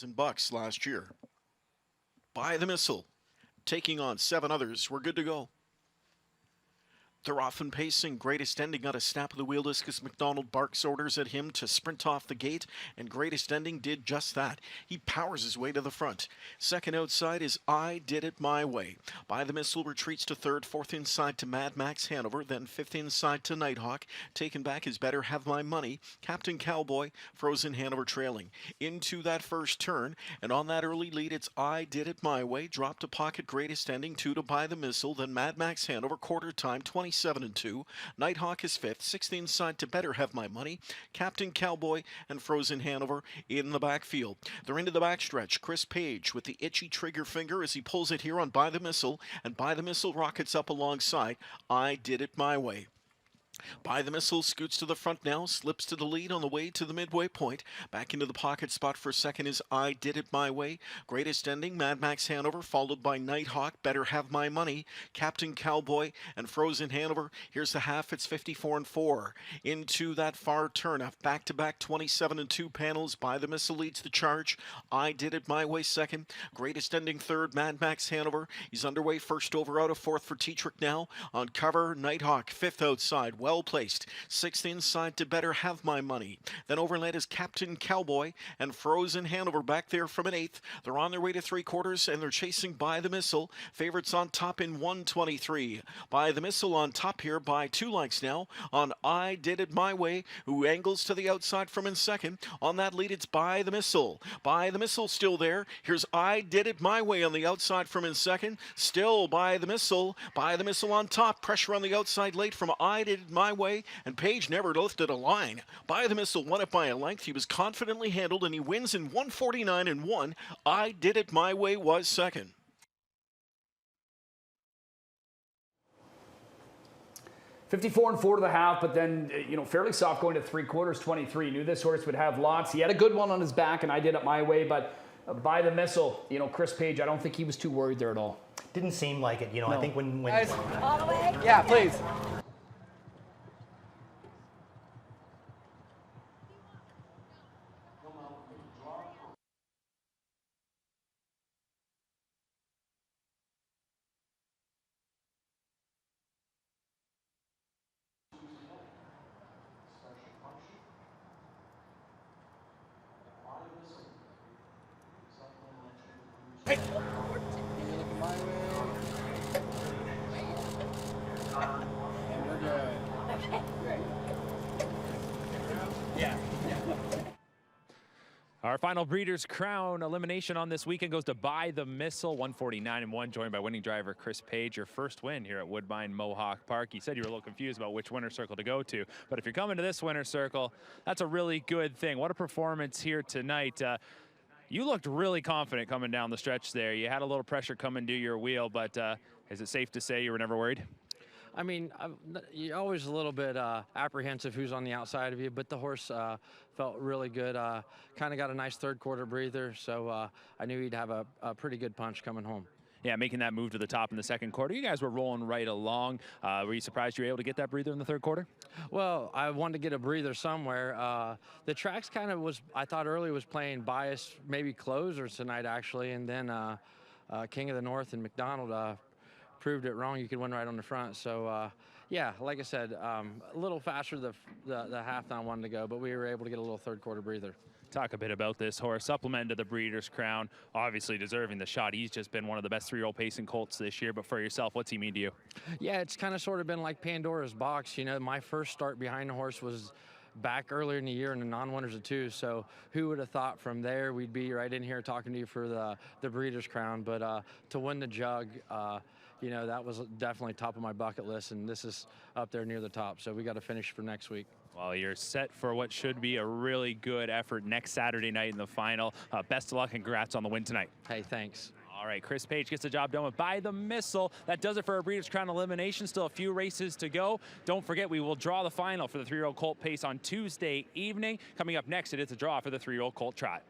$1,000 last year. By the Missile, taking on 7 others. We're good to go. They're often pacing. Greatest Ending got a snap of the wheel disc as McDonald barks orders at him to sprint off the gate, and Greatest Ending did just that. He powers his way to the front. Second outside is I Did It My Way. By the Missile retreats to third, fourth inside to Mad Max Hanover, then fifth inside to Nighthawk. Taken back is Better Have My Money. Captain Cowboy, Frozen Hanover trailing. Into that first turn, and on that early lead, it's I Did It My Way. Drop to pocket Greatest Ending, 2 to By the Missile, then Mad Max Hanover, quarter time, 27-2. Nighthawk is fifth, sixth inside to Better Have My Money. Captain Cowboy and Frozen Hanover in the backfield. They're into the backstretch. Chris Page with the itchy trigger finger as he pulls it here on By the Missile, and By the Missile rockets up alongside I Did It My Way. By the Missile scoots to the front now, slips to the lead on the way to the midway point. Back into the pocket spot for second is I Did It My Way. Greatest Ending, Mad Max Hanover, followed by Nighthawk, Better Have My Money, Captain Cowboy, and Frozen Hanover. Here's the half, it's 54-4. Into that far turn, a back-to-back 27-2 panels. By the Missile leads the charge. I Did It My Way second. Greatest Ending third, Mad Max Hanover. He's underway, first over out of fourth for Tetrick now. On cover, Nighthawk, fifth outside. Well placed. Sixth inside to Better Have My Money. Then overled is Captain Cowboy and Frozen Hanover back there from an eighth. They're on their way to three quarters and they're chasing By the Missile. Favorites on top in 123. By the Missile on top here by 2 lengths now on I Did It My Way, who angles to the outside from in second. On that lead, it's By the Missile. By the Missile still there. Here's I Did It My Way on the outside from in second. Still By the Missile. By the Missile on top. Pressure on the outside late from I Did It My Way, and Page never lifted a line. By the Missile won it by a length. He was confidently handled, and he wins in 149-1. I Did It My Way was second. $54-4 to the half, but then, fairly soft going to three quarters, 23. Knew this horse would have lots. He had a good one on his back, and I Did It My Way, but By the Missile, Chris Page, I don't think he was too worried there at all. Didn't seem like it, No. I think when Guys, all the way? Yeah, please. Our final Breeders' Crown elimination on this weekend goes to By the Missile, 149-1, joined by winning driver Chris Page. Your first win here at Woodbine Mohawk Park. You said you were a little confused about which winner's circle to go to, but if you're coming to this winner's circle, that's a really good thing. What a performance here tonight. You looked really confident coming down the stretch there. You had a little pressure coming to your wheel, but is it safe to say you were never worried? I mean, you're always a little bit apprehensive who's on the outside of you, but the horse felt really good. Kind of got a nice third quarter breather, so I knew he'd have a pretty good punch coming home. Yeah, making that move to the top in the second quarter. You guys were rolling right along. Were you surprised you were able to get that breather in the third quarter? Well, I wanted to get a breather somewhere. The tracks kind of I thought early was playing bias, maybe closer tonight actually, and then King of the North and McDonald proved it wrong. You could win right on the front. So, yeah, like I said, a little faster the half than I wanted to go, but we were able to get a little third quarter breather. Talk a bit about this horse. Supplement to the Breeders' Crown, obviously deserving the shot. He's just been one of the best 3-year-old pacing colts this year, but for yourself, what's he mean to you? Yeah, it's kind of sort of been like Pandora's box. My first start behind the horse was back earlier in the year in the non-winners of 2, so who would have thought from there we'd be right in here talking to you for the Breeders' Crown, but to win the jug, that was definitely top of my bucket list, and this is up there near the top, so we got to finish for next week. Well, you're set for what should be a really good effort next Saturday night in the final. Best of luck and congrats on the win tonight. Hey, thanks. All right, Chris Page gets the job done with By the Missile. That does it for our Breeders' Crown elimination. Still a few races to go. Don't forget, we will draw the final for the 3-year-old colt pace on Tuesday evening. Coming up next, it is a draw for the 3-year-old colt trot.